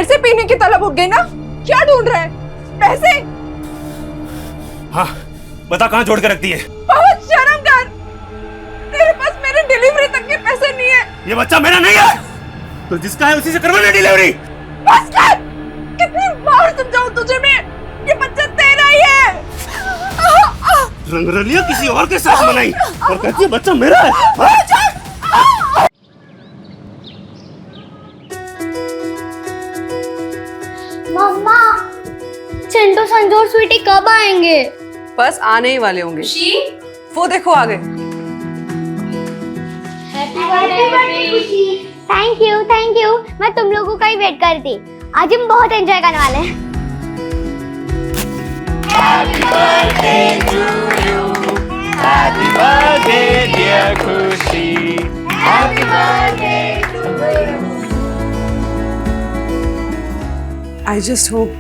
फिर से पीने की तलब उठ गई ना? क्या ढूंढ रहा है? पैसे? हाँ, बता कहाँ जोड़ के रख दिए? बहुत शर्म कर। तेरे पास मेरे डिलीवरी तक के पैसे नहीं है। ये बच्चा मेरा नहीं है, तो जिसका है उसी से करवाना डिलीवरी। बस कर। कितनी बार समझाऊं तुझे मैं? ये बच्चा तेरा ही है। रंगरलिया किसी और के साथ बनाई और कहती है बच्चा मेरा है। मम्मा, चिंटू, संजू और स्वीटी कब आएंगे? बस आने ही वाले होंगे। वो देखो आ गए। Thank you. मैं तुम लोगों का ही वेट कर रही थी। आज हम बहुत एंजॉय करने वाले हैं। Happy birthday to you. Happy birthday dear Khushi. Happy birthday to you. I just hope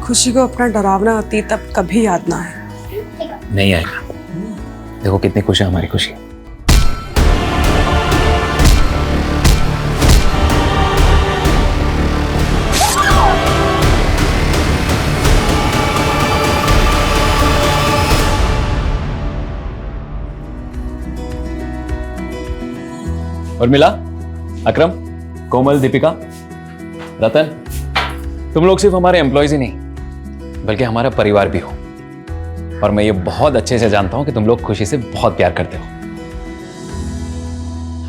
खुशी को अपना डरावना अतीत अब कभी याद ना आए। नहीं आएगा। देखो कितनी खुशी है हमारी खुशी। उर्मिला, अकरम, कोमल, दीपिका, रतन, तुम लोग सिर्फ हमारे एम्प्लॉयज ही नहीं बल्कि हमारा परिवार भी हो। और मैं ये बहुत अच्छे से जानता हूं कि तुम लोग खुशी से बहुत प्यार करते हो।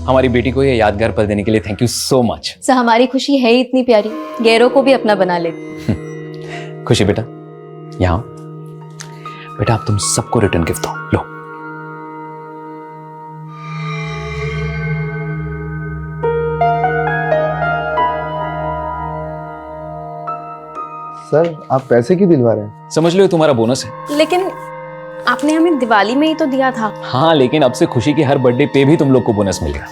हमारी बेटी को ये यादगार पल देने के लिए thank you so much. Sir, हमारी खुशी है ही इतनी प्यारी, गैरों को भी अपना बना लेती। खुशी बेटा, यहाँ बेटा, आप तुम सबको रिटर्न गिफ्ट दो। लो। सर, आप पैसे क्यों दिलवा रहे हैं? समझ लो ये तुम्हारा बोनस है। लेकिन आपने हमें दिवाली में ही तो दिया था। हाँ, लेकिन अब से खुशी की हर बर्थडे पे भी तुम लोग को बोनस मिलेगा।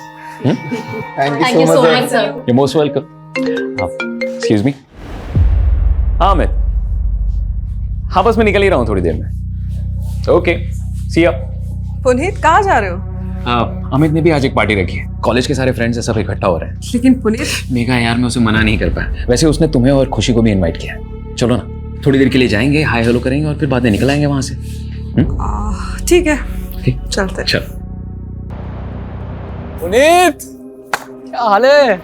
Thank you so much sir. You most welcome. Excuse me. हाँ अमित, हाँ बस मैं निकल ही रहा हूँ थोड़ी देर में। ओके, सी या। पुनीत, कहाँ जा रहे हो? अमित ने भी आज एक पार्टी रखी है। कॉलेज के सारे फ्रेंड्स सब इकट्ठा हो रहे हैं। लेकिन पुनीत, मेघा यार, मैं उसे मना नहीं कर पाया। वैसे उसने तुम्हें और खुशी को भी इनवाइट किया है। चलो ना, थोड़ी देर के लिए जाएंगे, हाय हेलो करेंगे और फिर बाद में निकल आएंगे वहां से। ठीक है, ठीक, चलते। चल। पुनीत, क्या हाल है?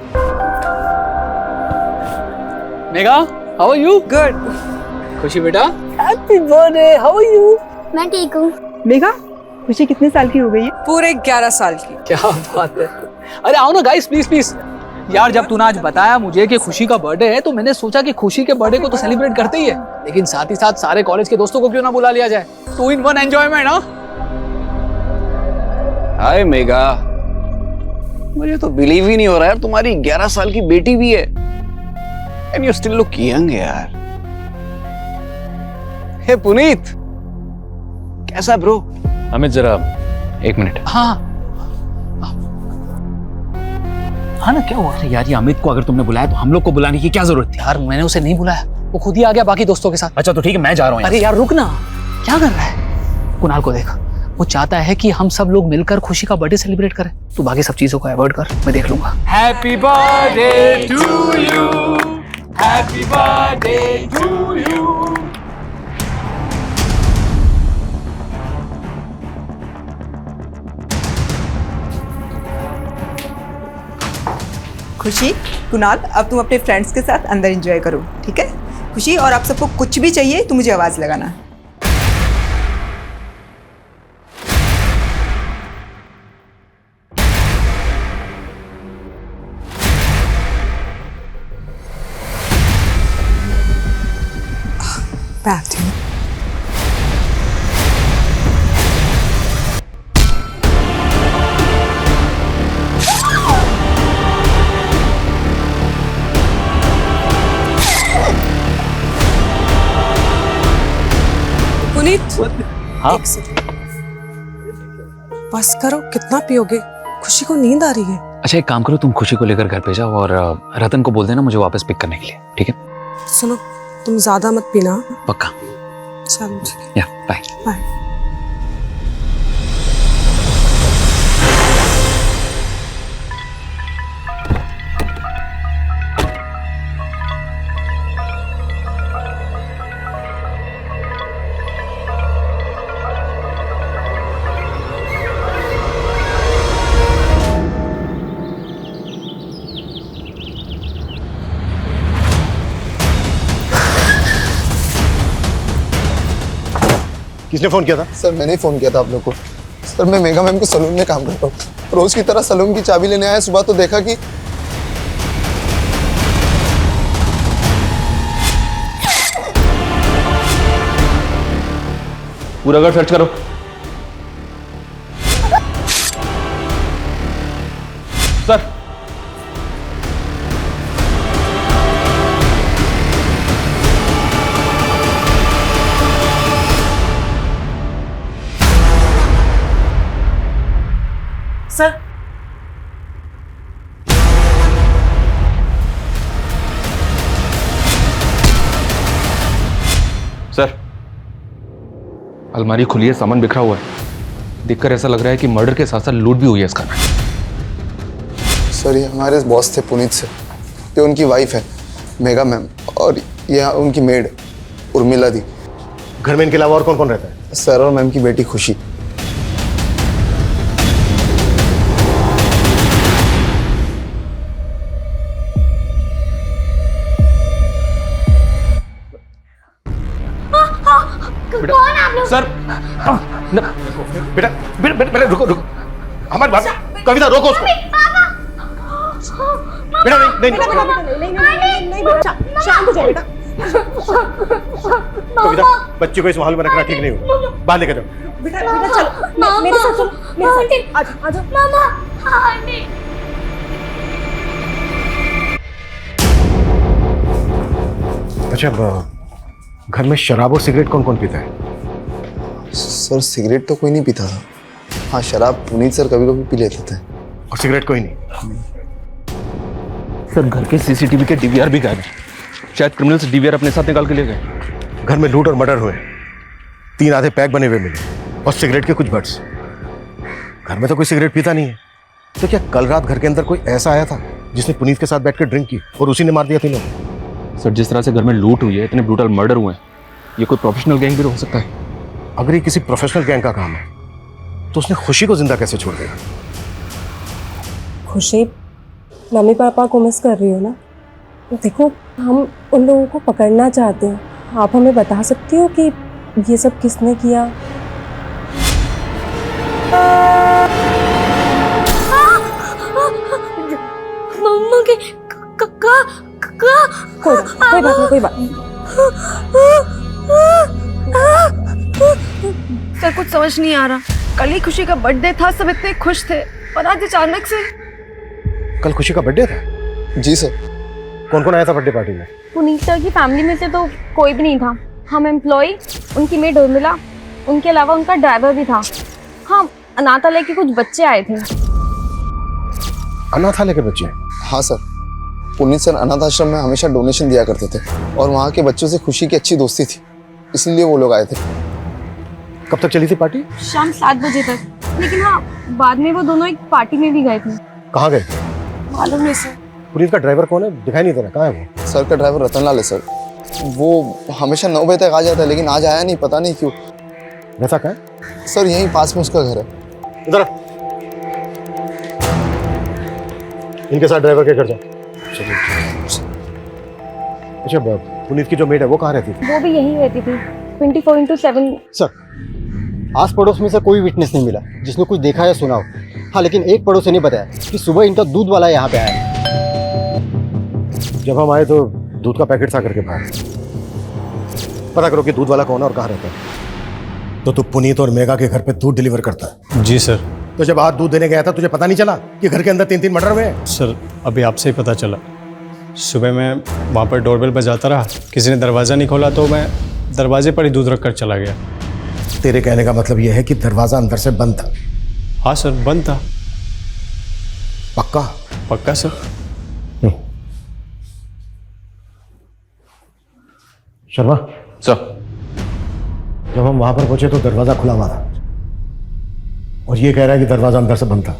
Megha, how are you? Good. Khushi बेटा, happy birthday, how are you? मैं ठीक हूँ। मेघा, खुशी कितने साल की हो गई है? पूरे 11 साल की। क्या बात है। अरे आओ ना गाइस, प्लीज प्लीज। यार, जब तूने आज बताया मुझे कि खुशी का बर्थडे है तो मैंने सोचा कि खुशी के बर्थडे को तो सेलिब्रेट करते ही है, लेकिन साथ ही साथ सारे कॉलेज के दोस्तों को क्यों ना बुला लिया जाए। 2 in 1 एंजॉयमेंट। हाँ, हाय मेघा, मुझे तो बिलीव ही नहीं हो रहा यार, तुम्हारी 11 साल की बेटी भी है। And you still look young यार। हे पुनीत, कैसा ब्रो? अमित जरा एक मिनट। हाँ हाँ ना, क्या हुआ? अरे यार, ये अमित को अगर तुमने बुलाया तो हम लोग को बुलाने की क्या जरूरत थी? यार, मैंने उसे नहीं बुलाया, वो खुद ही आ गया बाकी दोस्तों के साथ। अच्छा तो ठीक है, मैं जा रहा हूँ। अरे यार रुक ना, क्या कर रहा है? कुणाल को देख, वो चाहता है कि हम सब लोग मिलकर खुशी का बर्थडे सेलिब्रेट करें। तू बाकी सब चीजों को अवॉइड कर, मैं देख लूंगा। Happy birthday to you, happy birthday to you. Khushi, Kunal, अब तुम अपने फ्रेंड्स के साथ अंदर एंजॉय करो, ठीक है? खुशी, और आप सबको कुछ भी चाहिए तो मुझे आवाज लगाना। बैठ। हाँ? एक सेकंड, बस करो, कितना पियोगे? खुशी को नींद आ रही है। अच्छा एक काम करो, तुम खुशी को लेकर घर पे जाओ और रतन को बोल देना मुझे वापस पिक करने के लिए, ठीक है? सुनो, तुम ज्यादा मत पीना। पक्का? चलो ठीक है, या बाय बाय। किसने फोन किया था? सर मैंने ही फोन किया था आप लोग को। सर मैं मेगा मैम के सलून में काम करता हूँ। रोज की तरह सलून की चाबी लेने आया, सुबह तो देखा कि पूरा घर सर्च करो। सर सर सर अलमारी खुली है, सामान बिखरा हुआ है। देखकर ऐसा लग रहा है कि मर्डर के साथ साथ लूट भी हुई है इसका। सर ये हमारे बॉस थे पुनीत सर, ये उनकी वाइफ है मेगा मैम, और ये उनकी मेड उर्मिला दी। घर में इनके अलावा और कौन कौन रहता है? सर और मैम की बेटी खुशी। कौन आप लोग? सर बेटा बेटा बेटा बेटा, रुको रुको, हमारी बात। कविता रोको उसको। बेटा नहीं नहीं शांत हो जाओ बेटा। कविता, बच्चे को इस माहौल में रखना ठीक नहीं होगा। बाहर लेकर जाओ। बेटा चलो मेरे साथ चलो, मेरे साथ आ जाओ। मामा आंटी। अच्छा, घर में शराब और सिगरेट कौन कौन पीता है? सर सिगरेट तो कोई नहीं पीता था। हाँ शराब पुनीत सर कभी कभी पी लेते थे। और सिगरेट कोई नहीं? सर घर के सीसीटीवी के डीवीआर भी गायब है। शायद क्रिमिनल्स डीवीआर अपने साथ निकाल के ले गए। घर में लूट और मर्डर हुए, 3 आधे पैक बने हुए मिले और सिगरेट के कुछ बट्स। घर में तो कोई सिगरेट पीता नहीं है, तो क्या कल रात घर के अंदर कोई ऐसा आया था जिसने पुनीत के साथ बैठकर ड्रिंक की और उसी ने मार दिया तीनों? सर जिस तरह से घर में लूट हुई है, इतने ब्रूटल मर्डर हुए हैं, ये कोई प्रोफेशनल गैंग भी तो हो सकता है। अगर ये किसी प्रोफेशनल गैंग का काम है तो उसने खुशी को जिंदा कैसे छोड़ दिया? खुशी मम्मी पापा को मिस कर रही हो ना? देखो हम उन लोगों को पकड़ना चाहते हैं। आप हमें बता सकती हो कि ये सब किसने किया? मम्मा के कोई बात नहीं, कोई बात नहीं। सर कुछ समझ नहीं आ रहा। कल ही खुशी का बर्थडे था, सब इतने खुश थे, और आज अचानक से। कल खुशी का बर्थडे था? जी सर। कौन कौन आया था बर्थडे पार्टी में? पुनीत सर की फैमिली में से तो कोई भी नहीं था। हम एम्प्लॉय, उनकी मेड उर्मिला, उनके अलावा उनका ड्राइवर भी था। हाँ, अनाथालय के कुछ बच्चे आए थे। अनाथालय के बच्चे? हाँ सर, पुनीत सर अनाथ आश्रम में हमेशा डोनेशन दिया करते थे और वहाँ के बच्चों से खुशी की अच्छी दोस्ती थी, इसलिए वो लोग आए थे। कब तक चली थी पार्टी? शाम 7 बजे तक। लेकिन हाँ, बाद में वो दोनों एक पार्टी में भी गए थे। कहाँ गए? मालूम नहीं सर। पुनीत का ड्राइवर कौन है? दिखाई नहीं दे रहा, कहाँ है वो? सर का ड्राइवर रतनलाल है सर। वो हमेशा 9 बजे तक आ जाता है, लेकिन आज आया नहीं, पता नहीं क्यों। रहता कहाँ है? सर यहीं पास में उसका घर है। इधर इनके साथ ड्राइवर के घर जा। अच्छा, पुनीत की जो मेड है वो कहाँ रहती थी? वो भी यहीं रहती थी, 24/7। सर आस पड़ोस में से कोई विटनेस नहीं मिला जिसने कुछ देखा या सुना हो। हाँ, लेकिन एक पड़ोसी ने बताया कि सुबह इनका दूध वाला यहाँ पे आया। जब हम आए तो दूध का पैकेट था करके बाहर। पता करो कि दूध वाला कौन है और कहाँ रहता है। तो तू पुनीत और मेगा के घर पे दूध डिलीवर करता है? जी सर। तो जब आज दूध देने गया था तुझे पता नहीं चला कि घर के अंदर 3 मर्डर हुए हैं? सर अभी आपसे ही पता चला। सुबह मैं वहाँ पर डोरबेल बजाता रहा, किसी ने दरवाज़ा नहीं खोला तो मैं दरवाजे पर ही दूध रख कर चला गया। तेरे कहने का मतलब यह है कि दरवाजा अंदर से बंद था? हाँ सर, बंद था। पक्का? पक्का सर। शर्मा सर, जब हम वहां पर पहुंचे तो दरवाजा खुला हुआ था और ये कह रहा है कि दरवाजा अंदर से बंद था।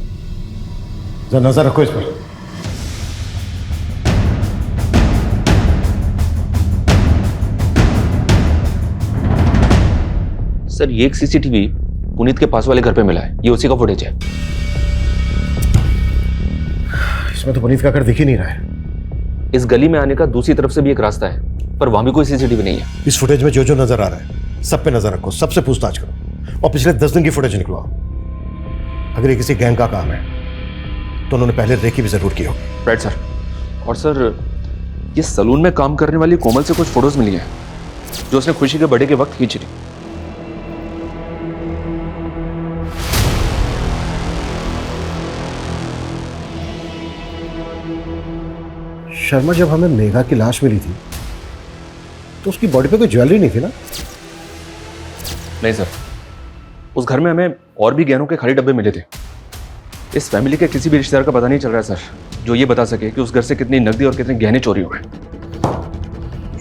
जरा नजर रखो इस पर। सर ये एक सीसीटीवी पुनीत के पास वाले घर पे मिला है, ये उसी का फुटेज है। इसमें तो पुनीत का घर दिख ही नहीं रहा है। इस गली में आने का दूसरी तरफ से भी एक रास्ता है, पर वहां भी कोई सीसीटीवी नहीं है। इस फुटेज में जो जो नजर आ रहा है सब पे नजर रखो, सबसे पूछताछ करो और पिछले 10 दिन की फुटेज निकलवाओ। अगर ये किसी गैंग का काम है तो उन्होंने पहले रेकी भी जरूर की होगी। Right sir. और सर, ये सलून में काम करने वाली कोमल से कुछ फोटोज मिली हैं जो उसने खुशी के बर्थडे के वक्त खींची थी। शर्मा, जब हमें मेघा की लाश मिली थी तो उसकी बॉडी पे कोई ज्वेलरी नहीं थी ना? नहीं सर, उस घर में हमें और भी गहनों के खाली डब्बे मिले थे। इस फैमिली के किसी भी रिश्तेदार का पता नहीं चल रहा है सर, जो ये बता सके कि उस घर से कितनी नकदी और कितने गहने चोरी हुए।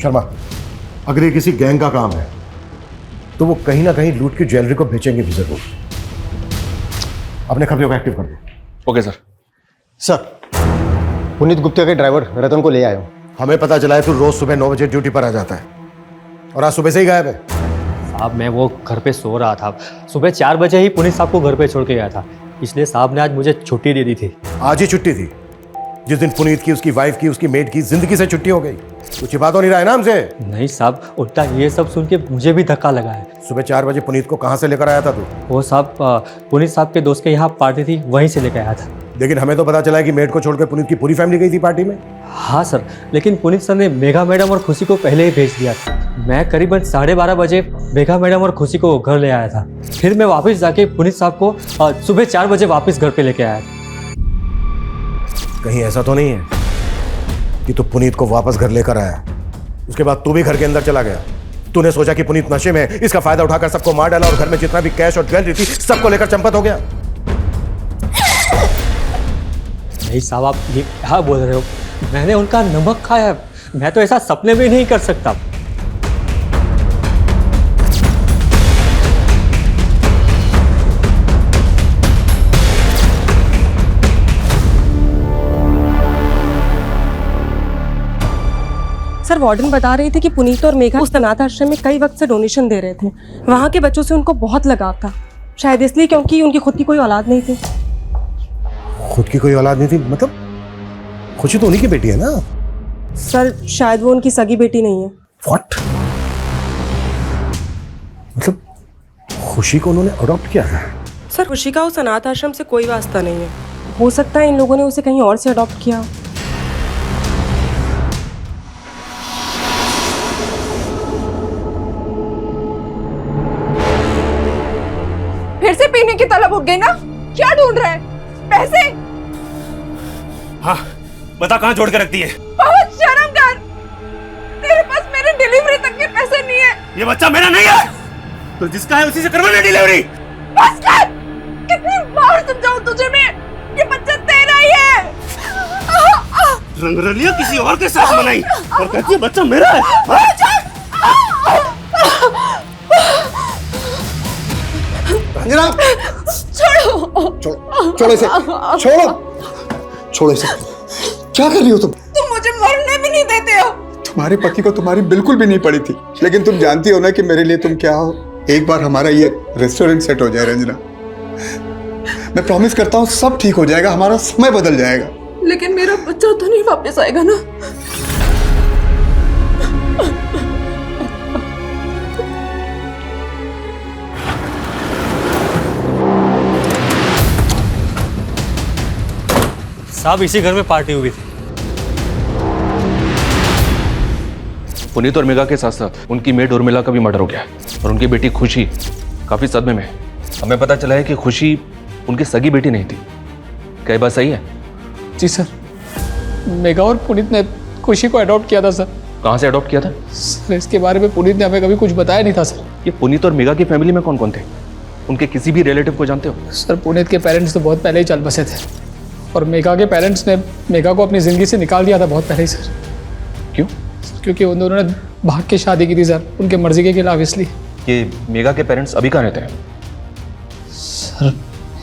शर्मा, अगर ये किसी गैंग का काम है तो वो कहीं ना कहीं लूट की ज्वेलरी को बेचेंगे भी जरूर। अपने खबरों को एक्टिव कर दो। Okay sir. Sir, Puneet Gupta के ड्राइवर रतन को ले आया हूँ। हमें पता चला है तू रोज सुबह 9 बजे ड्यूटी पर आ जाता है और आज सुबह से ही गायब है। साहब, मैं वो घर पे सो रहा था। सुबह 4 बजे ही पुनीत साहब को घर पे छोड़ के गया था, इसलिए साहब ने आज मुझे छुट्टी दे दी थी। आज ही छुट्टी थी? जिस दिन पुनीत की, उसकी वाइफ की, उसकी मेड की जिंदगी से छुट्टी हो गई। कुछ बात हो नहीं रहा है ना हमसे? नहीं साहब, उल्टा ये सब सुन के मुझे भी धक्का लगा है। सुबह 4 बजे पुनीत को कहाँ से लेकर आया था तू? वो साहब, पुनीत साहब के दोस्त के यहाँ पार्टी थी, वहीं से लेकर आया था। लेकिन हमें तो पता चला है कि मेड को छोड़कर पुनीत की पूरी फैमिली गई थी पार्टी में। हाँ सर, लेकिन पुनीत सर ने मेघा मैडम और खुशी को पहले ही भेज दिया था। मैं करीबन 12:30 बजे मेघा मैडम और खुशी को घर ले आया था। फिर मैं वापस जाके पुनीत साहब को सुबह 4 बजे वापस घर पे लेके आया था। कहीं ऐसा तो नहीं है कि तू पुनीत को वापस घर लेकर आया, उसके बाद तू भी घर के अंदर चला गया? तूने सोचा कि पुनीत नशे में, इसका फायदा उठाकर सबको मार डाला और घर में जितना भी कैश और ज्वेलरी थी सबको लेकर चंपत हो गया? नहीं साहब, आप ये क्या बोल रहे हो? मैंने उनका नमक खाया, मैं तो ऐसा सपने में नहीं कर सकता। सर, वार्डन बता रही थी कि पुनीत और मेघा उस अनाथ आश्रम में कई वक्त से डोनेशन दे रहे थे। वहाँ के बच्चों से उनको बहुत लगाव था, शायद इसलिए क्योंकि उनकी खुद की कोई औलाद नहीं थी। खुद की कोई औलाद नहीं थी मतलब? खुशी तो उन्हीं की बेटी है ना? सर, शायद वो उनकी सगी बेटी नहीं है। व्हाट? मतलब खुशी को उन्होंने अडॉप्ट किया है? सर, खुशी का उस अनाथ आश्रम से कोई वास्ता नहीं है। हो सकता है इन लोगों ने उसे कहीं और से अडॉप्ट किया। फिर से पीने की तलब उठ गई ना? क्या ढूंढ रहा है? पैसे? हाँ, बता कहाँ जोड़ के रखती है? बहुत शर्म कर, तेरे पास मेरे डिलीवरी तक के पैसे नहीं है। ये बच्चा मेरा नहीं है, तो जिसका है उसी से करवाना डिलीवरी। बस कर, कितनी बार समझाऊं तुझे मैं, ये बच्चा तेरा ही है। रंगरलिया किसी और के साथ मनाई और कहती है बच्चा मेरा है। छोड़ो इसे, छोड़ो इसे। क्या कर रही हो तुम? तुम मुझे मरने भी नहीं देते हो। तुम्हारे पति को तुम्हारी बिल्कुल भी नहीं पड़ी थी, लेकिन तुम जानती हो ना कि मेरे लिए तुम क्या हो। एक बार हमारा ये रेस्टोरेंट सेट हो जाए रंजना, मैं प्रॉमिस करता हूँ सब ठीक हो जाएगा, हमारा समय बदल जाएगा। लेकिन मेरा बच्चा तो नहीं वापस आएगा ना? साहब, इसी घर में पार्टी हुई थी। पुनीत और मेघा के साथ साथ उनकी मेड उर्मिला का भी मर्डर हो गया और उनकी बेटी खुशी काफी सदमे में है। हमें पता चला है कि खुशी उनकी सगी बेटी नहीं थी। क्या ये बात सही है? जी सर, मेघा और पुनीत ने खुशी को अडॉप्ट किया था सर। कहाँ से अडॉप्ट किया था? सर, इसके बारे में पुनीत ने हमें कभी कुछ बताया नहीं था सर। ये पुनीत और मेघा की फैमिली में कौन कौन थे? उनके किसी भी रिलेटिव को जानते हो? सर, पुनीत के पेरेंट्स तो बहुत पहले ही चल बसे थे और मेघा के पेरेंट्स ने मेघा को अपनी ज़िंदगी से निकाल दिया था बहुत पहले ही सर। क्यों? क्योंकि उन दोनों ने भाग के शादी की थी सर, उनके मर्जी के खिलाफ। इसलिए ये मेघा के पेरेंट्स अभी कहाँ रहते हैं? सर,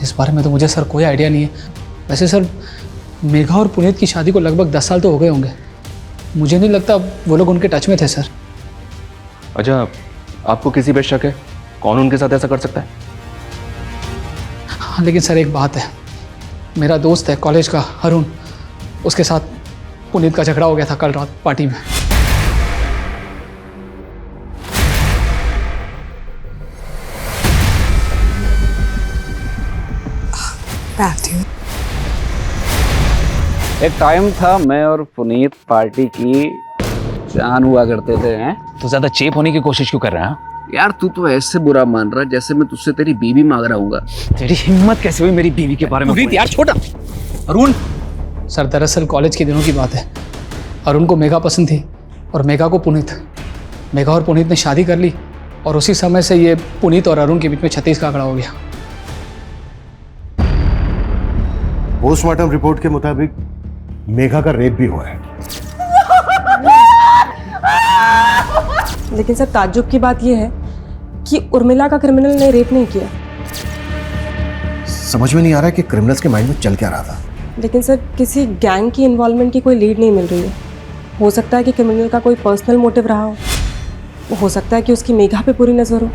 इस बारे में तो मुझे सर कोई आइडिया नहीं है। वैसे सर, मेघा और पुनीत की शादी को लगभग 10 साल तो हो गए होंगे। मुझे नहीं लगता वो लोग उनके टच में थे सर। अच्छा, आपको किसी पे शक है? कौन उनके साथ ऐसा कर सकता है? हाँ, लेकिन सर एक बात है, मेरा दोस्त है कॉलेज का अरुण, उसके साथ पुनीत का झगड़ा हो गया था कल रात पार्टी में। मैं आती हूँ। एक टाइम था मैं और पुनीत पार्टी की जान हुआ करते थे हैं। तो ज्यादा चेप होने की कोशिश क्यों कर रहा है? यार तू तो ऐसे बुरा मान रहा है जैसे मैं तुझसे तेरी बीवी मांग रहा हूँ। तेरी हिम्मत कैसे हुई मेरी बीवी के बारे में? पुनीत यार छोटा। अरुण सर, दरअसल कॉलेज के दिनों की बात है। अरुण को मेघा पसंद थी और मेघा को पुनीत। मेघा और पुनीत ने शादी कर ली और उसी समय से ये पुनीत और अरुण के बीच में 36 का आंकड़ा हो गया। पोस्टमार्टम रिपोर्ट के मुताबिक मेघा का रेप भी हुआ है। लेकिन सर ताज्जुब की बात यह है कि उर्मिला का क्रिमिनल ने रेप नहीं किया। समझ में नहीं आ रहा है कि क्रिमिनल्स के माइंड में चल क्या रहा था। लेकिन सर किसी गैंग की इन्वॉल्वमेंट की कोई लीड नहीं मिल रही है। हो सकता है कि क्रिमिनल का कोई पर्सनल मोटिव रहा हो सकता है कि उसकी मेघा पे पूरी नजर हो।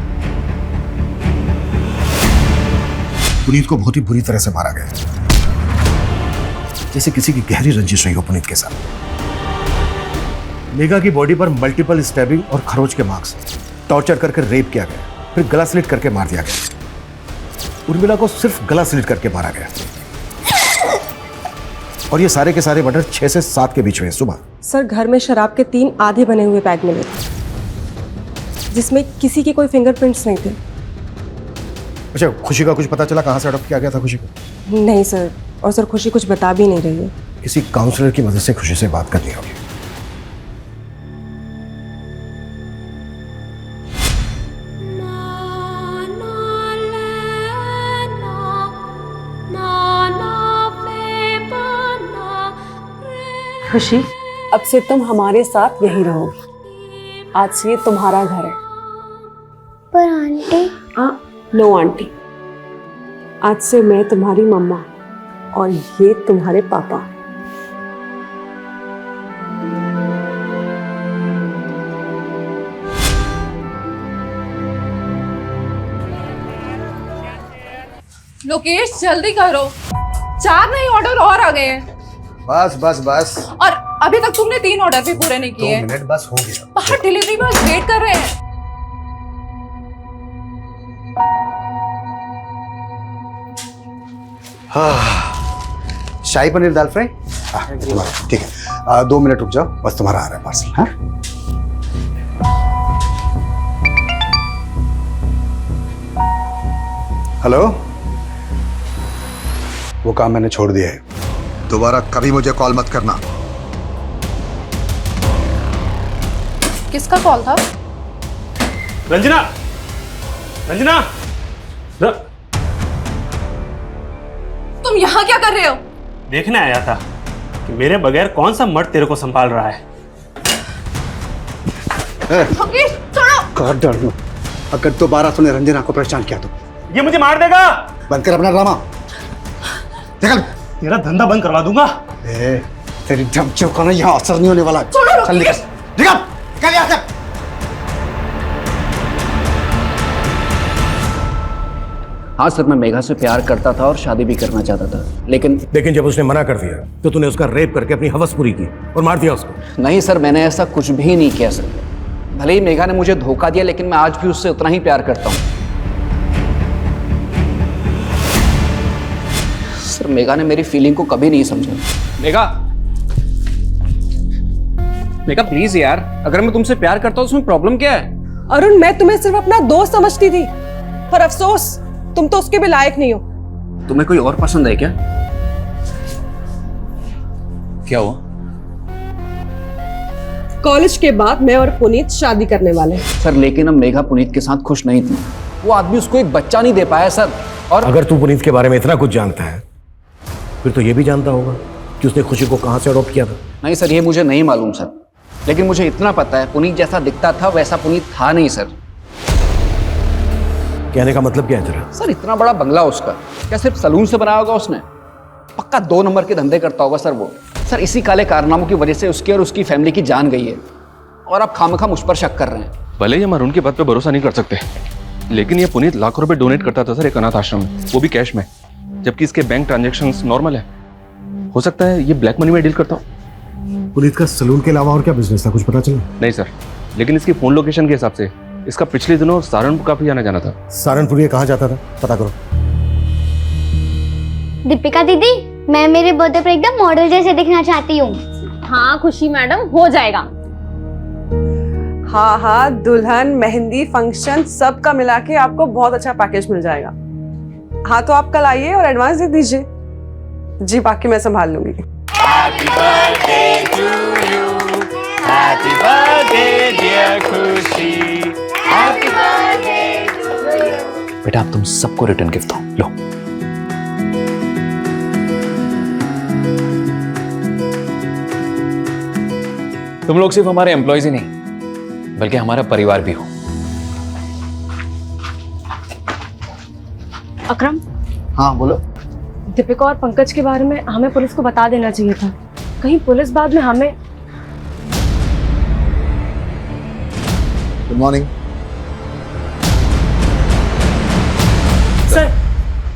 पुनीत को बहुत ही बुरी तरह से मारा गया, जैसे किसी की गहरी रंजिश रही हो पुनीत के साथ। मेघा की बॉडी पर मल्टीपल स्टैबिंग और खरोच के मार्क्स, टॉर्चर करके रेप किया गया, फिर गला स्लिट करके मार दिया गया। उर्मिला को सिर्फ गला स्लिट करके मारा गया और ये सारे के सारे मर्डर 6 से 7 के बीच में सुबह। सर घर में शराब के 3 आधे बने हुए पैक मिले थे जिसमें किसी के कोई फिंगरप्रिंट्स नहीं थे। अच्छा, खुशी का कुछ पता चला कहाँ से अडॉप्ट किया गया था खुशी को? नहीं सर, और सर खुशी कुछ बता भी नहीं रही है। किसी काउंसलर की मदद से खुशी से बात करनी होगी। खुशी, अब से तुम हमारे साथ यहीं रहोगी। आज से ये तुम्हारा घर है। पर आंटी? नो आंटी, आज से मैं तुम्हारी मम्मा और ये तुम्हारे पापा। लोकेश जल्दी करो, 4 नए ऑर्डर और आ गए हैं। बस बस बस। और अभी तक तुमने 3 ऑर्डर भी पूरे नहीं किए। 2 मिनट बस हो गया। बाहर डिलीवरी बॉय वेट कर रहे हैं। शाही पनीर दाल फ्राई। ठीक है, 2 मिनट रुक जाओ, बस तुम्हारा आ रहा है पार्सल। हाँ, हेलो, वो काम मैंने छोड़ दिया है। दोबारा कभी मुझे कॉल मत करना। किसका कॉल था? रंजना, रंजना, तुम यहाँ क्या कर रहे हो? देखने आया था कि मेरे बगैर कौन सा मर्द तेरे को संभाल रहा है। लोकेश छोड़ो। कर डर लो। अगर दोबारा तूने रंजना को परेशान किया तो ये मुझे मार देगा। बंद कर अपना ड्रामा। निकल। तेरा धंधा बंद करवा दूंगा। तेरी धमकियों का ना यहाँ असर नहीं होने वाला। चल निकल, निकल, निकल यहाँ से। हाँ सर, मैं मेघा से प्यार करता था और शादी भी करना चाहता था, लेकिन जब उसने मना कर दिया तो तूने उसका रेप करके अपनी हवस पूरी की और मार दिया उसको। नहीं सर, मैंने ऐसा कुछ भी नहीं किया सर। भले ही मेघा ने मुझे धोखा दिया, लेकिन मैं आज भी उससे उतना ही प्यार करता हूँ। सर मेघा ने मेरी फीलिंग को कभी नहीं समझा। मेघा, मेघा प्लीज यार, अगर मैं तुमसे प्यार करता हूँ उसमें प्रॉब्लम क्या है? अरुण, मैं तुम्हें सिर्फ अपना दोस्त समझती थी, पर अफसोस तुम तो उसके भी लायक नहीं हो। तुम्हें कोई और पसंद है क्या? क्या हुआ? कॉलेज के बाद मैं और पुनीत शादी करने वाले हैं। सर लेकिन अब मेघा पुनीत के साथ खुश नहीं थी। वो आदमी उसको एक बच्चा नहीं दे पाया सर। और अगर तू पुनीत के बारे में इतना कुछ जानता है फिर तो ये भी जानता होगा कि उसने खुशी को कहां से अडॉप्ट किया था। नहीं सर, ये मुझे नहीं मालूम सर, लेकिन मुझे इतना पता है पुनीत जैसा दिखता था वैसा पुनीत था नहीं सर। कहने का मतलब क्या है तेरा? सर इतना बड़ा बंगला उसका, क्या सिर्फ सलून से बनाया होगा उसने? पक्का 2 नंबर के धंधे करता होगा सर वो। सर इसी काले कारनामों की वजह से उसकी और उसकी फैमिली की जान गई है, और आप खामखा मुझ पर शक कर रहे हैं। भले ही हम अरुण की बात पे भरोसा नहीं कर सकते, लेकिन ये पुनीत लाखों रुपए डोनेट करता था सर एक अनाथ आश्रम में, वो भी कैश में, जबकि इसके बैंक ट्रांजैक्शंस नॉर्मल है। हो सकता है ये ब्लैक मनी में डील करता हो। पुनीत का सलून के अलावा और क्या बिजनेस था, कुछ पता चला? नहीं सर, लेकिन इसकी फोन लोकेशन के हिसाब से इसका पिछले दिनों सहारनपुर काफी आना जाना था। सहारनपुर ये कहाँ जाता था, पता करो। दीपिका दीदी, मैं मेरे बर्थडे पर एकदम मॉडल जैसे दिखना चाहती हूँ। हाँ खुशी मैडम, हो जाएगा। हाँ हाँ, दुल्हन, मेहंदी, फंक्शन सब का मिला के आपको बहुत अच्छा पैकेज मिल जाएगा। हाँ तो आप कल आइए और एडवांस दे दीजिए। जी बाकी मैं संभाल लूंगी। Happy birthday to you. Happy birthday dear खुशी. Happy birthday to you. बेटा, अब तुम सबको रिटर्न गिफ्ट दो। लो। तुम लोग सिर्फ हमारे एम्प्लॉयज ही नहीं, बल्कि हमारा परिवार भी हो। अकरम, हाँ बोलो। दीपिका और पंकज के बारे में हमें पुलिस को बता देना चाहिए था। कहीं पुलिस बाद में हमें। Good morning.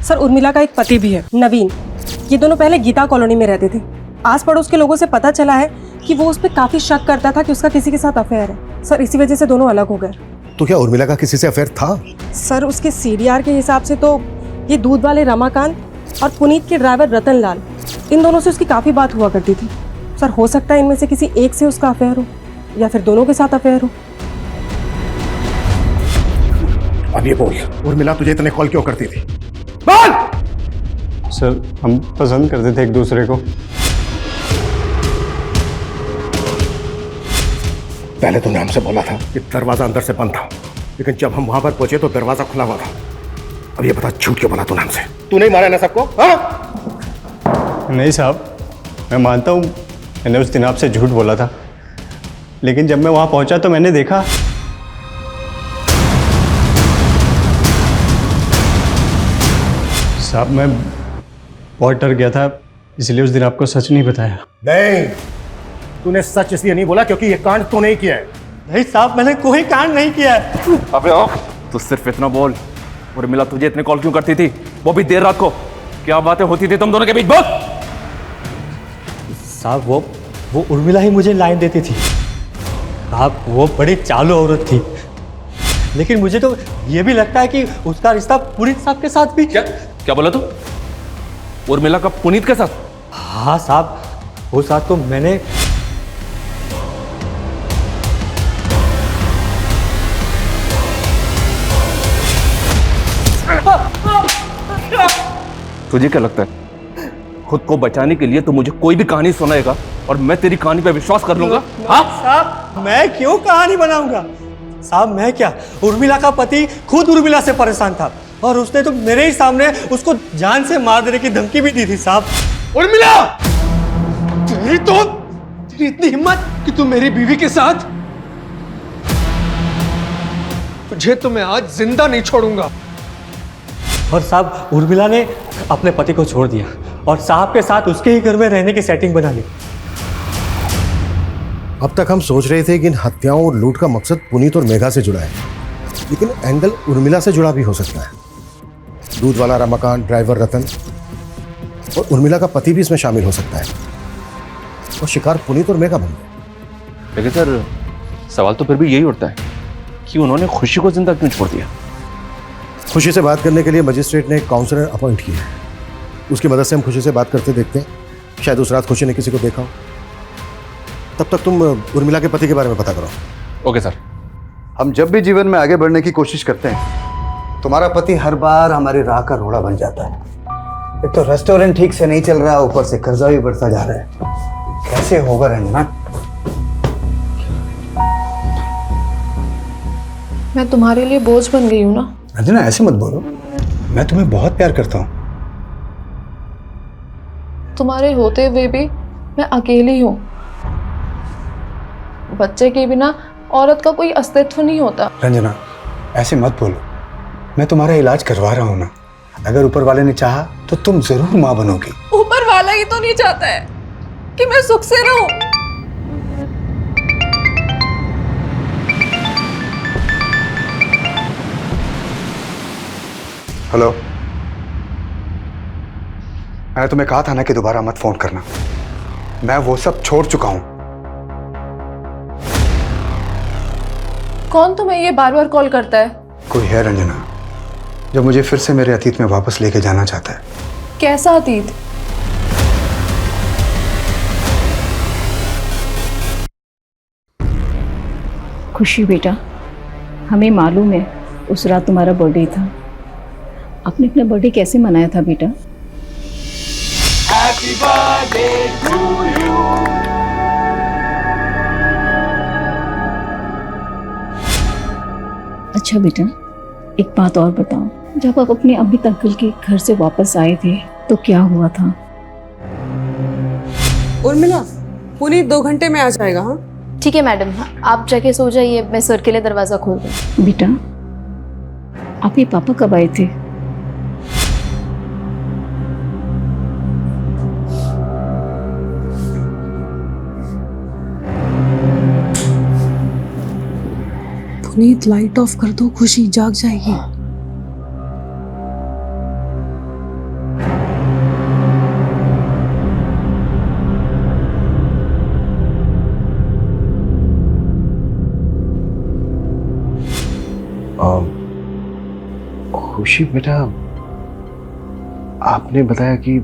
सर उर्मिला का एक पति भी है, नवीन। ये दोनों पहले गीता कॉलोनी में रहते थे। आस पड़ोस के लोगों से पता चला है कि वो उस पर काफी शक करता था कि उसका किसी के साथ अफेयर है। सर इसी वजह से दोनों अलग हो गए। तो क्या उर्मिला का किसी से अफेयर था? सर उसके सीडीआर के हिसाब से तो ये दूध वाले रमाकांत और पुनीत के ड्राइवर रतन लाल, इन दोनों से उसकी काफी बात हुआ करती थी। सर हो सकता है इनमें से किसी एक से उसका अफेयर हो या फिर दोनों के साथ अफेयर हो। अब ये बोल, उर्मिला तुझे इतने कॉल क्यों करती थी? बोल! सर हम पसंद करते थे एक दूसरे को। पहले तूने हमसे बोला था कि दरवाजा अंदर से बंद था, लेकिन जब हम वहां पर पहुंचे तो दरवाजा खुला हुआ था। अब ये बता, झूठ क्यों बोला तूने हमसे? तू नहीं मारा ना सबको? हाँ? नहीं साहब, मैं मानता हूँ मैंने उस दिन आपसे झूठ बोला था, लेकिन जब मैं वहाँ पहुँचा तो मैंने देखा। साहब मैं बहुत डर गया था, इसलिए उस दिन आपको सच नहीं बताया। नहीं, तूने सच इसलिए नहीं बोला क्योंकि ये कांड तो नहीं किया है। नहीं साहब, मैंने कोई कांड नहीं किया है। अबे आओ, तू सिर्फ इतना बोल, उर्मिला तुझे इतने कॉल क्यों करती थी, वो भी देर रात को? क्या बातें होती थी तुम दोनों के बीच? बोल। साहब वो उर्मिला ही मुझे लाइन देती थी। साहब वो बड़ी चालू औरत थी, लेकिन मुझे तो ये भी लगता है कि उसका रिश्ता पुनीत साहब के साथ भी। क्या बोला तू? उर्मिला का पुनीत के साथ? हाँ साहब, वो साथ तो मैंने। तुझे क्या लगता है खुद को बचाने के लिए तू मुझे कोई भी कहानी सुनाएगा और मैं तेरी कहानी पे विश्वास कर लूंगा? हाँ साहब, मैं क्यों कहानी बनाऊंगा? साहब मैं क्या, उर्मिला का पति खुद उर्मिला से परेशान था और उसने तो मेरे ही सामने उसको जान से मार देने की धमकी भी दी थी। साहब उर्मिला, तेरी इतनी हिम्मत कि तू मेरी बीवी के साथ? तुझे तो मैं आज जिंदा नहीं छोड़ूंगा। और साहब उर्मिला ने अपने पति को छोड़ दिया और साहब के साथ उसके ही घर में रहने की सेटिंग बना ली। अब तक हम सोच रहे थे कि इन हत्याओं और लूट का मकसद पुनीत और मेघा से जुड़ा है, लेकिन एंगल उर्मिला से जुड़ा भी हो सकता है। दूध वाला रमाकांत, ड्राइवर रतन और उर्मिला का पति भी इसमें शामिल हो सकता है और शिकार पुनीत और मेघा बन गए। लेकिन सर सवाल तो फिर भी यही उठता है कि उन्होंने खुशी को जिंदा क्यों छोड़ दिया? खुशी से बात करने के लिए मजिस्ट्रेट ने एक काउंसलर अपॉइंट किया है। उसकी मदद से हम खुशी से बात करते देखते हैं। शायद उस रात खुशी ने किसी को देखा हो। तब तक तुम उर्मिला के पति के बारे में पता करो। Okay sir. हम जब भी जीवन में आगे बढ़ने की कोशिश करते हैं, तुम्हारा पति हर बार हमारी राह का रोड़ा बन जाता है। एक तो रेस्टोरेंट ठीक से नहीं चल रहा, ऊपर से कर्जा भी बढ़ता जा रहा है। कैसे होगा रंजना? मैं तुम्हारे लिए बोझ बन गई हूँ ना। रंजना ऐसे मत बोलो, मैं तुम्हें बहुत प्यार करता हूँ। तुम्हारे होते हुए भी मैं अकेली हूँ। बच्चे के बिना औरत का कोई अस्तित्व नहीं होता। रंजना ऐसे मत बोलो, मैं तुम्हारा इलाज करवा रहा हूँ ना। अगर ऊपर वाले ने चाहा तो तुम जरूर माँ बनोगी। ऊपर वाला ही तो नहीं चाहता है कि मैं सुख से रहूं। हेलो, मैंने तुम्हें कहा था ना कि दोबारा मत फोन करना। मैं वो सब छोड़ चुका हूं। कौन तुम्हें ये बार बार कॉल करता है? कोई है रंजना जो मुझे फिर से मेरे अतीत में वापस लेके जाना चाहता है। कैसा अतीत? खुशी बेटा, हमें मालूम है उस रात तुम्हारा बर्थडे था। आपने अपना बर्थडे कैसे मनाया था बेटा? Happy birthday to you. अच्छा बेटा, एक बात और बताओ, जब आप अपने अमित अंकल के घर से वापस आए थे तो क्या हुआ था? उर्मिला, पुनीत 2 घंटे में आ जाएगा। हाँ ठीक है मैडम, आप जाके सो जाइए, मैं सर के लिए दरवाज़ा खोल दूँ। बेटा, आपके पापा कब आए थे? पुनीत, लाइट ऑफ कर दो, खुशी जाग जाएगी। खुशी बेटा, आपने बताया कि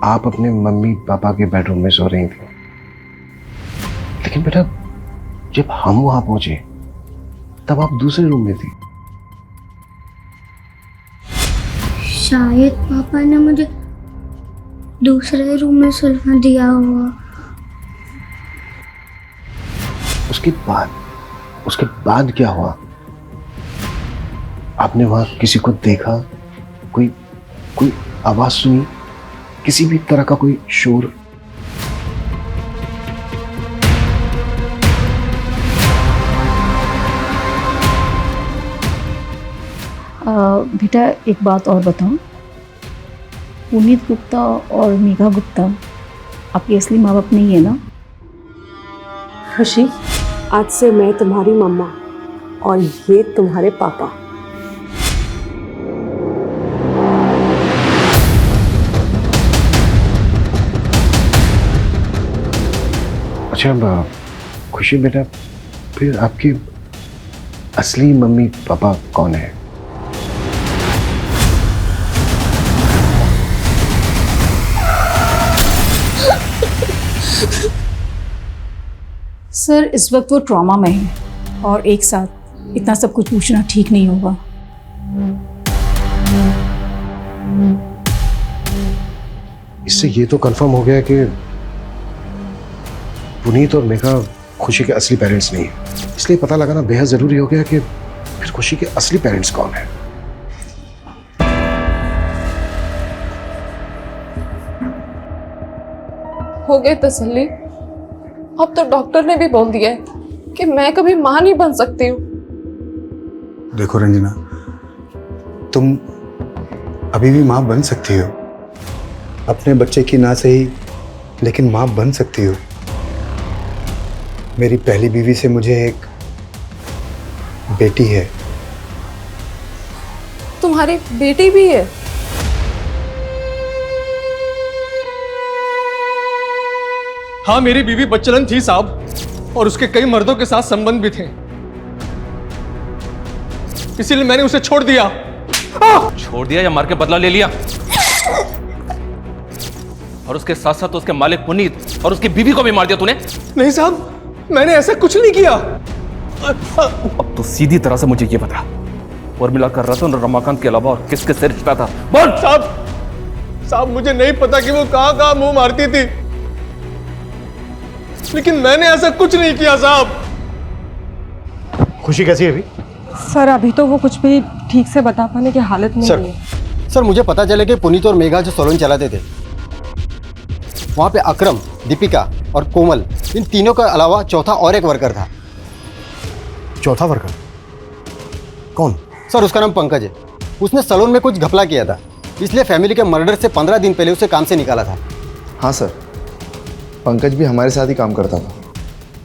आप अपने मम्मी पापा के बेडरूम में सो रही थी, लेकिन बेटा जब हम वहां पहुंचे तब आप दूसरे रूम में थी। शायद पापा ने मुझे दूसरे रूम में सुलवा दिया हुआ। उसके बाद क्या हुआ? आपने वहां किसी को देखा? कोई आवाज सुनी? किसी भी तरह का कोई शोर? बेटा एक बात और बताओ, पुनीत गुप्ता और मेघा गुप्ता आपके असली माँ बाप नहीं है ना? खुशी, आज से मैं तुम्हारी मम्मा और ये तुम्हारे पापा। अच्छा खुशी बेटा, फिर आपके असली मम्मी पापा कौन है? सर इस वक्त वो ट्रॉमा में है और एक साथ इतना सब कुछ पूछना ठीक नहीं होगा। इससे ये तो कंफर्म हो गया कि पुनीत और मेघा खुशी के असली पेरेंट्स नहीं है, इसलिए पता लगाना बेहद जरूरी हो गया कि फिर खुशी के असली पेरेंट्स कौन है। हो गई तसल्ली। अब तो डॉक्टर ने भी बोल दिया है कि मैं कभी मां नहीं बन सकती हूँ। देखो रंजना, तुम अभी भी माँ बन सकती हो। अपने बच्चे की ना सही, लेकिन माँ बन सकती हो। मेरी पहली बीवी से मुझे एक बेटी है। तुम्हारी बेटी भी है? हाँ, मेरी बीवी बच्चलन थी साहब, और उसके कई मर्दों के साथ संबंध भी थे, इसीलिए मैंने उसे छोड़ दिया। छोड़ दिया या मार के बदला ले लिया? और उसके साथ साथ उसके मालिक पुनीत और उसकी बीवी को भी मार दिया तूने? नहीं साहब, मैंने ऐसा कुछ नहीं किया। अब तो सीधी तरह से मुझे ये बता, उर्मिला का रतन और रमाकांत के अलावा और किसके से रिश्ता था? बोल। साहब मुझे नहीं पता कि वो कहां मुंह मारती थी, लेकिन मैंने ऐसा कुछ नहीं किया साहब। खुशी कैसी है अभी? सर अभी तो वो कुछ भी ठीक से बता पाने की हालत में नहीं है। सर मुझे पता चला कि पुनीत और मेघा जो सैलून चलाते थे, वहाँ पे अक्रम, दीपिका और कोमल, इन तीनों के अलावा चौथा और एक वर्कर था। चौथा वर्कर कौन? सर उसका नाम पंकज है। उसने सैलून में कुछ घपला किया था, इसलिए फैमिली के मर्डर से 15 दिन पहले उसे काम से निकाला था। हाँ सर, पंकज भी हमारे साथ ही काम करता था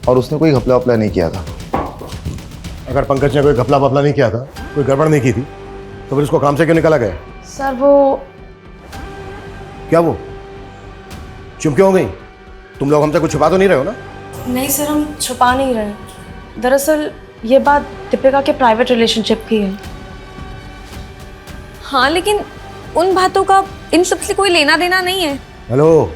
और उसने कोई घपला वपला नहीं किया था। अगर पंकज ने कोई घपला वपला नहीं किया था, कोई गड़बड़ नहीं की थी, तो फिर उसको काम से क्यों निकाला गया? सर वो क्या वो? चुप क्यों हो गई? तुम लोग हमसे कुछ छुपा तो नहीं रहे हो ना? नहीं सर, हम छुपा नहीं रहे। दरअसल ये बात दीपिका के प्राइवेट रिलेशनशिप की है। हाँ लेकिन उन बातों का इन सब से कोई लेना देना नहीं है। हेलो,